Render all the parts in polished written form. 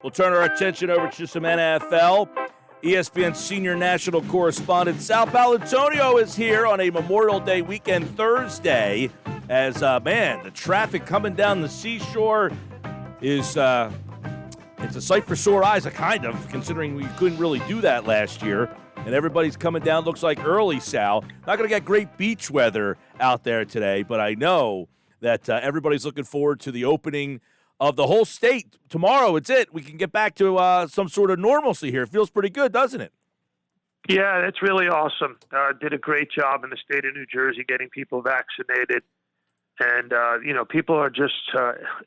We'll turn our attention over to some NFL. ESPN senior national correspondent Sal Paolantonio is here on a Memorial Day weekend Thursday. As, the traffic coming down the seashore is it's a sight for sore eyes, considering we couldn't really do that last year. And everybody's coming down, looks like early, Sal. Not going to get great beach weather out there today, but I know that everybody's looking forward to the opening of the whole state. Tomorrow, it's it. We can get back to some sort of normalcy here. It feels pretty good, doesn't it? Yeah, that's really awesome. Did a great job in the state of New Jersey getting people vaccinated. And, people are just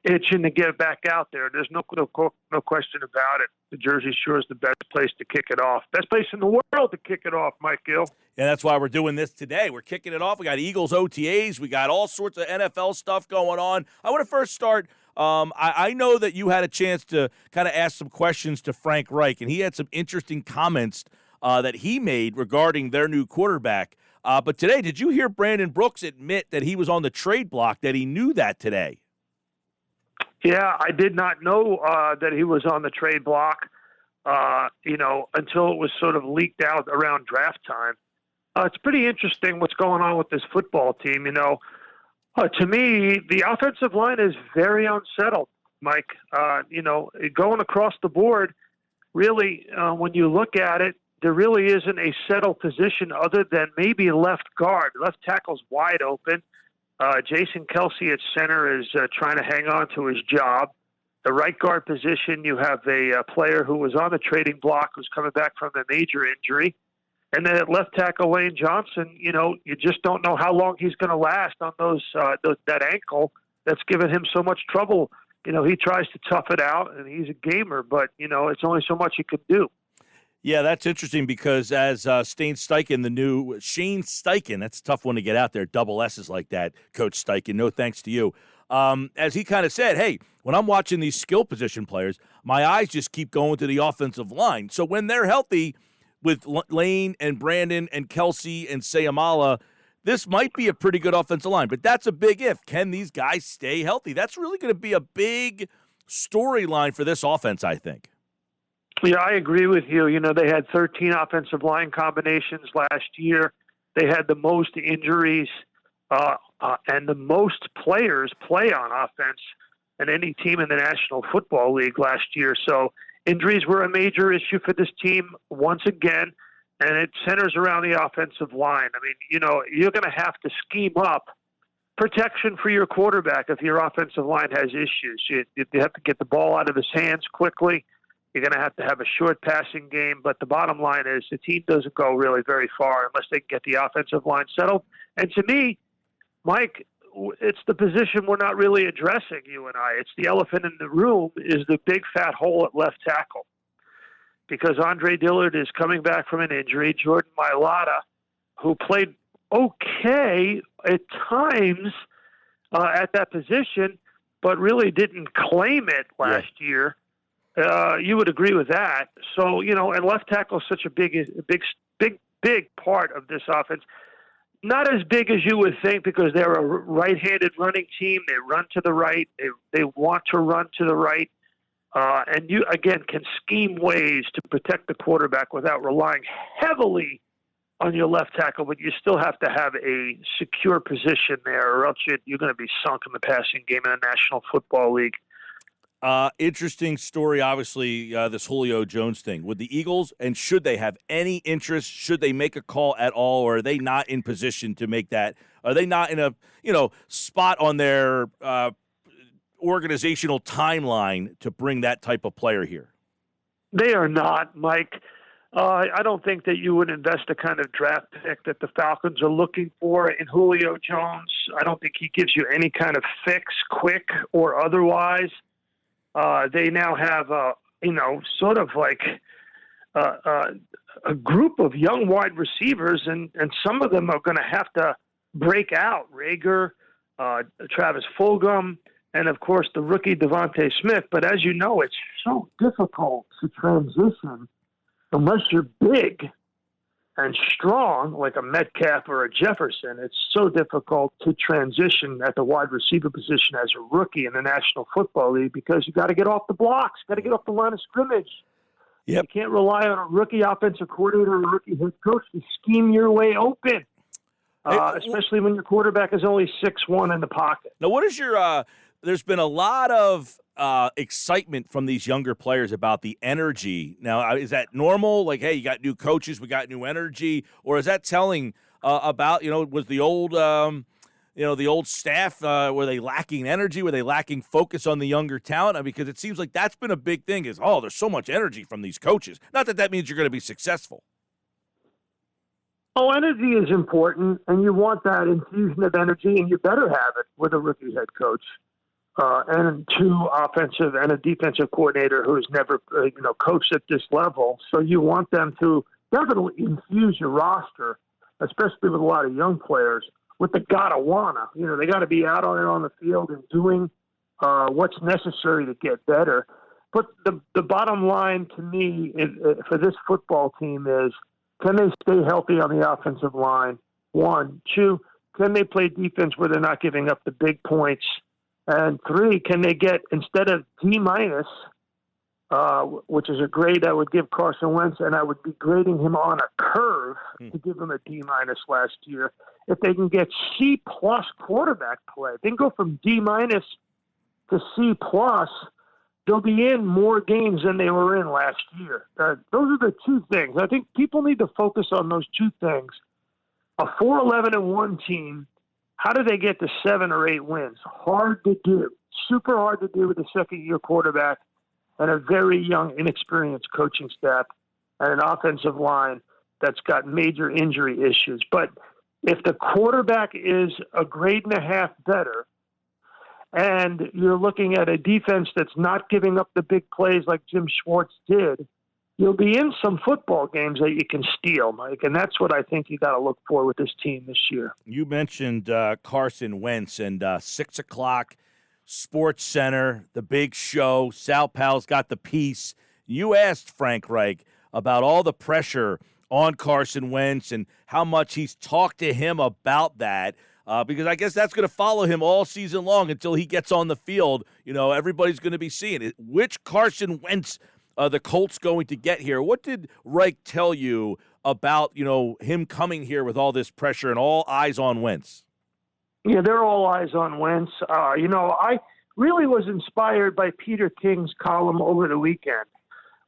itching to get back out there. There's no question about it. New Jersey sure is the best place to kick it off. Best place in the world to kick it off, Mike Gill. And that's why we're doing this today. We're kicking it off. We got Eagles OTAs. We got all sorts of NFL stuff going on. I want to first start. I know that you had a chance to kind of ask some questions to Frank Reich, and he had some interesting comments that he made regarding their new quarterback. But today, did you hear Brandon Brooks admit that he was on the trade block, that he knew that today? Yeah, I did not know that he was on the trade block, until it was sort of leaked out around draft time. It's pretty interesting what's going on with this football team. To me, the offensive line is very unsettled, Mike. Going across the board, really, when you look at it, there really isn't a settled position other than maybe left guard. Left tackle's wide open. Jason Kelsey at center is trying to hang on to his job. The right guard position, you have a player who was on the trading block who's coming back from a major injury. And then at left tackle, Lane Johnson, you just don't know how long he's going to last on that ankle that's given him so much trouble. He tries to tough it out, and he's a gamer, but, it's only so much he can do. Yeah, that's interesting because as Shane Steichen, that's a tough one to get out there, double S's like that, Coach Steichen, no thanks to you. As he kind of said, hey, when I'm watching these skill position players, my eyes just keep going to the offensive line. So when they're healthy with Lane and Brandon and Kelsey and Sayamala, this might be a pretty good offensive line. But that's a big if. Can these guys stay healthy? That's really going to be a big storyline for this offense, I think. Yeah, I agree with you. They had 13 offensive line combinations last year. They had the most injuries and the most players play on offense than any team in the National Football League last year. So injuries were a major issue for this team once again, and it centers around the offensive line. I mean, you're going to have to scheme up protection for your quarterback if your offensive line has issues. You have to get the ball out of his hands quickly. You're going to have a short passing game, but the bottom line is the team doesn't go really very far unless they can get the offensive line settled. And to me, Mike, it's the position we're not really addressing, you and I. It's the elephant in the room is the big fat hole at left tackle. Because Andre Dillard is coming back from an injury. Jordan Mailata, who played okay at times at that position, but really didn't claim it last year. You would agree with that. So, and left tackle is such a big part of this offense. Not as big as you would think because they're a right-handed running team. They run to the right. They want to run to the right. And you, again, can scheme ways to protect the quarterback without relying heavily on your left tackle, but you still have to have a secure position there or else you're going to be sunk in the passing game in the National Football League. Interesting story, obviously, this Julio Jones thing. With the Eagles, and should they have any interest? Should they make a call at all, or are they not in position to make that? Are they not in a spot on their organizational timeline to bring that type of player here? They are not, Mike. I don't think that you would invest the kind of draft pick that the Falcons are looking for in Julio Jones. I don't think he gives you any kind of fix, quick or otherwise. They now have, sort of like a group of young wide receivers, and some of them are going to have to break out. Rager, Travis Fulgham, and, of course, the rookie Devontae Smith. But as you know, it's so difficult to transition unless you're big and strong, like a Metcalf or a Jefferson, it's so difficult to transition at the wide receiver position as a rookie in the National Football League because you got to get off the blocks, got to get off the line of scrimmage. Yep. You can't rely on a rookie offensive coordinator or a rookie head coach to scheme your way open, especially when your quarterback is only 6'1" in the pocket. Now, what is your there's been a lot of excitement from these younger players about the energy. Now, is that normal? Like, hey, you got new coaches, we got new energy, or is that telling about, was the old, the old staff, were they lacking energy? Were they lacking focus on the younger talent? Because it seems like that's been a big thing is, there's so much energy from these coaches. Not that means you're going to be successful. Oh, energy is important, and you want that infusion of energy, and you better have it with a rookie head coach. And two offensive and a defensive coordinator who's never, coached at this level. So you want them to definitely infuse your roster, especially with a lot of young players, with the gotta wanna. They got to be out on the field and doing what's necessary to get better. But the bottom line to me for this football team is, can they stay healthy on the offensive line? 1, 2, can they play defense where they're not giving up the big points? And 3, can they get, instead of D-, which is a grade I would give Carson Wentz, and I would be grading him on a curve to give him a D- last year, if they can get C+ quarterback play, they can go from D- to C+, they'll be in more games than they were in last year. Those are the two things. I think people need to focus on those two things. A 4-11-1 team, how do they get to 7 or 8 wins? Hard to do. Super hard to do with a second-year quarterback and a very young, inexperienced coaching staff and an offensive line that's got major injury issues. But if the quarterback is a grade and a half better and you're looking at a defense that's not giving up the big plays like Jim Schwartz did, you'll be in some football games that you can steal, Mike, and that's what I think you got to look for with this team this year. You mentioned Carson Wentz and 6 o'clock, Sports Center, the big show. Sal Pal's got the piece. You asked Frank Reich about all the pressure on Carson Wentz and how much he's talked to him about that. Because I guess that's going to follow him all season long until he gets on the field. Everybody's going to be seeing it. Which Carson Wentz the Colts going to get here? What did Reich tell you about, him coming here with all this pressure and all eyes on Wentz? Yeah, they're all eyes on Wentz. I really was inspired by Peter King's column over the weekend,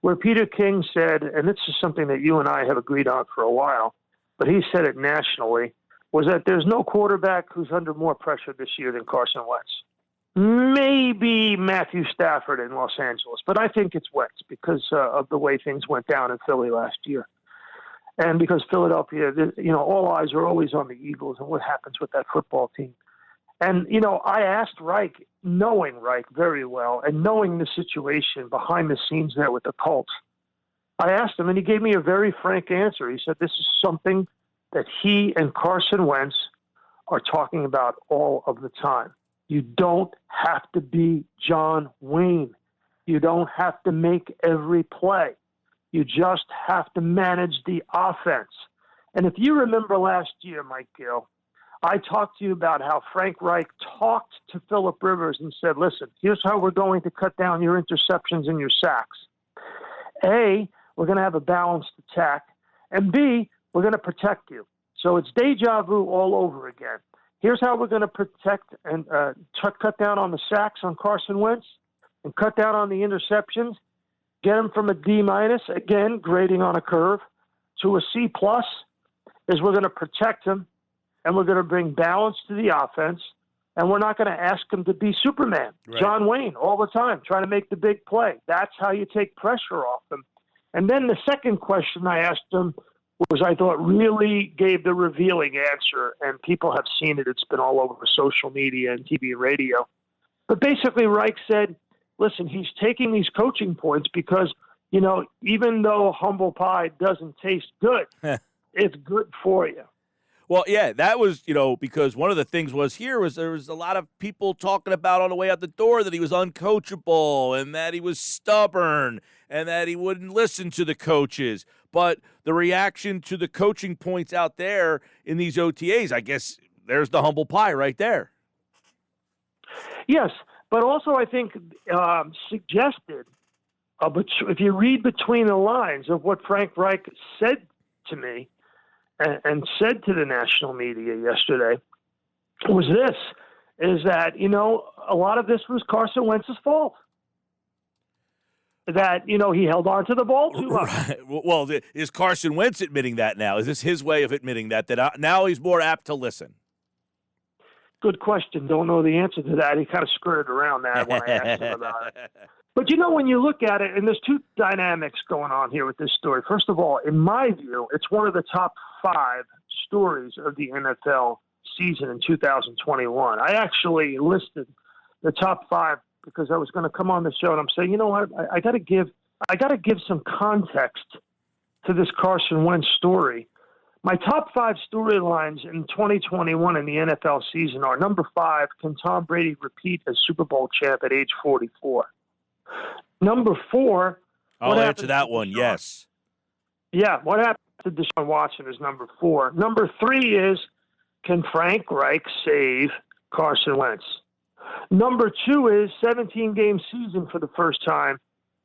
where Peter King said, and this is something that you and I have agreed on for a while, but he said it nationally, was that there's no quarterback who's under more pressure this year than Carson Wentz. Maybe Matthew Stafford in Los Angeles, but I think it's Wentz because of the way things went down in Philly last year. And because Philadelphia, all eyes are always on the Eagles and what happens with that football team. And, I asked Reich, knowing Reich very well and knowing the situation behind the scenes there with the Colts, I asked him and he gave me a very frank answer. He said this is something that he and Carson Wentz are talking about all of the time. You don't have to be John Wayne. You don't have to make every play. You just have to manage the offense. And if you remember last year, Mike Gill, I talked to you about how Frank Reich talked to Phillip Rivers and said, listen, here's how we're going to cut down your interceptions and your sacks. A, we're going to have a balanced attack. And B, we're going to protect you. So it's deja vu all over again. Here's how we're going to protect and cut down on the sacks on Carson Wentz and cut down on the interceptions. Get him from a D-, again, grading on a curve, to a C+, is we're going to protect him, and we're going to bring balance to the offense, and we're not going to ask him to be Superman, right. John Wayne, all the time, trying to make the big play. That's how you take pressure off him. And then the second question I asked him was, I thought, really gave the revealing answer, and people have seen it. It's been all over social media and TV and radio. But basically, Reich said, listen, he's taking these coaching points because, even though humble pie doesn't taste good, it's good for you. Well, yeah, that was, because one of the things there was a lot of people talking about on the way out the door that he was uncoachable and that he was stubborn and that he wouldn't listen to the coaches. But the reaction to the coaching points out there in these OTAs, I guess there's the humble pie right there. Yes, but also I think suggested, but if you read between the lines of what Frank Reich said to me, and said to the national media yesterday was that, a lot of this was Carson Wentz's fault. That, he held on to the ball too much. Right. Well, is Carson Wentz admitting that now? Is this his way of admitting that now he's more apt to listen? Good question. Don't know the answer to that. He kind of skirted around that when I asked him about it. But, when you look at it, and there's two dynamics going on here with this story. First of all, in my view, it's one of the top 5 stories of the NFL season in 2021. I actually listed the top 5 because I was going to come on the show, and I'm saying, you know what, I got to give some context to this Carson Wentz story. My top 5 storylines in 2021 in the NFL season are: number 5, can Tom Brady repeat as Super Bowl champ at age 44? Number 4, I'll answer that one, yes. Yeah, what happened to Deshaun Watson is number 4. Number 3 is, can Frank Reich save Carson Wentz? Number 2 is 17-game season for the first time.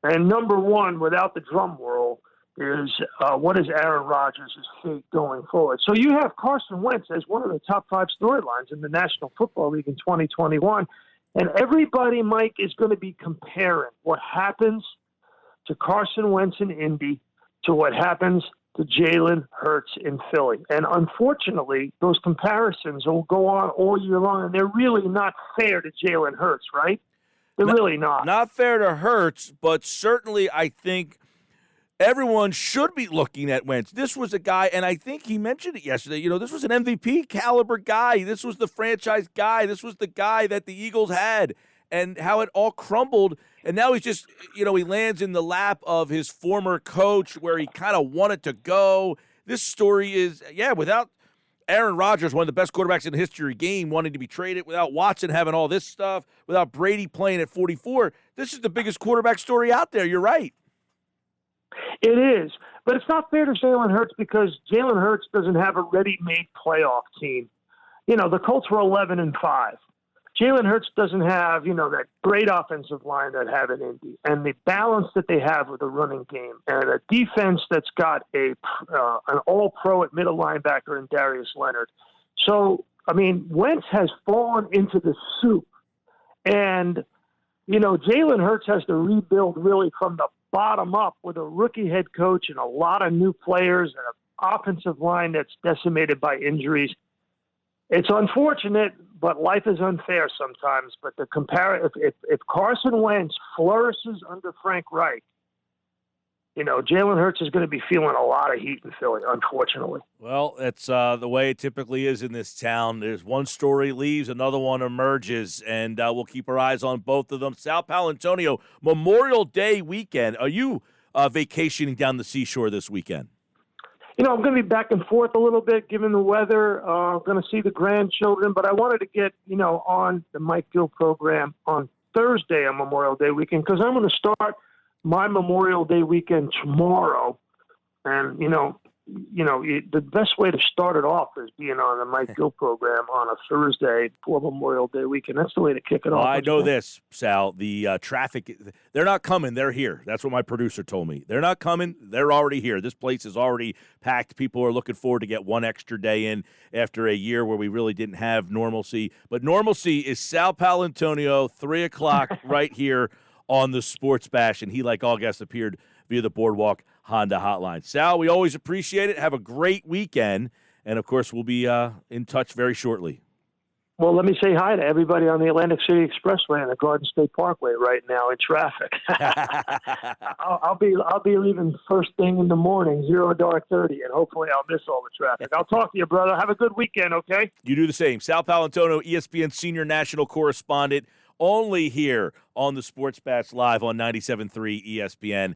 And number 1, without the drum roll, is what is Aaron Rodgers' fate going forward? So you have Carson Wentz as one of the top 5 storylines in the National Football League in 2021. And everybody, Mike, is going to be comparing what happens to Carson Wentz in Indy to what happens to Jalen Hurts in Philly. And unfortunately, those comparisons will go on all year long, and they're really not fair to Jalen Hurts, right? They're really not. Not fair to Hurts, but certainly I think everyone should be looking at Wentz. This was a guy, and I think he mentioned it yesterday, this was an MVP caliber guy. This was the franchise guy. This was the guy that the Eagles had, and how it all crumbled. And now he's just, he lands in the lap of his former coach where he kind of wanted to go. This story is, without Aaron Rodgers, one of the best quarterbacks in the history of the game, wanting to be traded, without Watson having all this stuff, without Brady playing at 44, this is the biggest quarterback story out there. You're right. It is, but it's not fair to Jalen Hurts because Jalen Hurts doesn't have a ready-made playoff team. The Colts were 11-5. Jalen Hurts doesn't have, that great offensive line that have in Indy, and the balance that they have with the running game, and a defense that's got an all-pro at middle linebacker in Darius Leonard. So, Wentz has fallen into the soup, and Jalen Hurts has to rebuild really from the bottom up with a rookie head coach and a lot of new players and an offensive line that's decimated by injuries. It's unfortunate, but life is unfair sometimes. But if Carson Wentz flourishes under Frank Reich, Jalen Hurts is going to be feeling a lot of heat in Philly, unfortunately. Well, that's the way it typically is in this town. There's one story leaves, another one emerges, and we'll keep our eyes on both of them. Sal Paolantonio, Memorial Day weekend. Are you vacationing down the seashore this weekend? I'm going to be back and forth a little bit given the weather. I'm going to see the grandchildren, but I wanted to get, on the Mike Gill program on Thursday on Memorial Day weekend because I'm going to start my Memorial Day weekend tomorrow. And, the best way to start it off is being on the Mike Gill program on a Thursday for Memorial Day weekend. That's the way to kick it off. I know this, Sal. The traffic, they're not coming. They're here. That's what my producer told me. They're not coming. They're already here. This place is already packed. People are looking forward to get one extra day in after a year where we really didn't have normalcy. But normalcy is Sal Paolantonio, 3 o'clock right here on the Sports Bash. And he, like all guests, appeared via the Boardwalk Honda hotline. Sal, we always appreciate it. Have a great weekend. And, of course, we'll be in touch very shortly. Well, let me say hi to everybody on the Atlantic City Expressway and the Garden State Parkway right now in traffic. I'll be leaving first thing in the morning, 0 dark 30, and hopefully I'll miss all the traffic. I'll talk to you, brother. Have a good weekend, okay? You do the same. Sal Paolantonio, ESPN Senior National Correspondent, only here on the Sports Bash Live on 97.3 ESPN.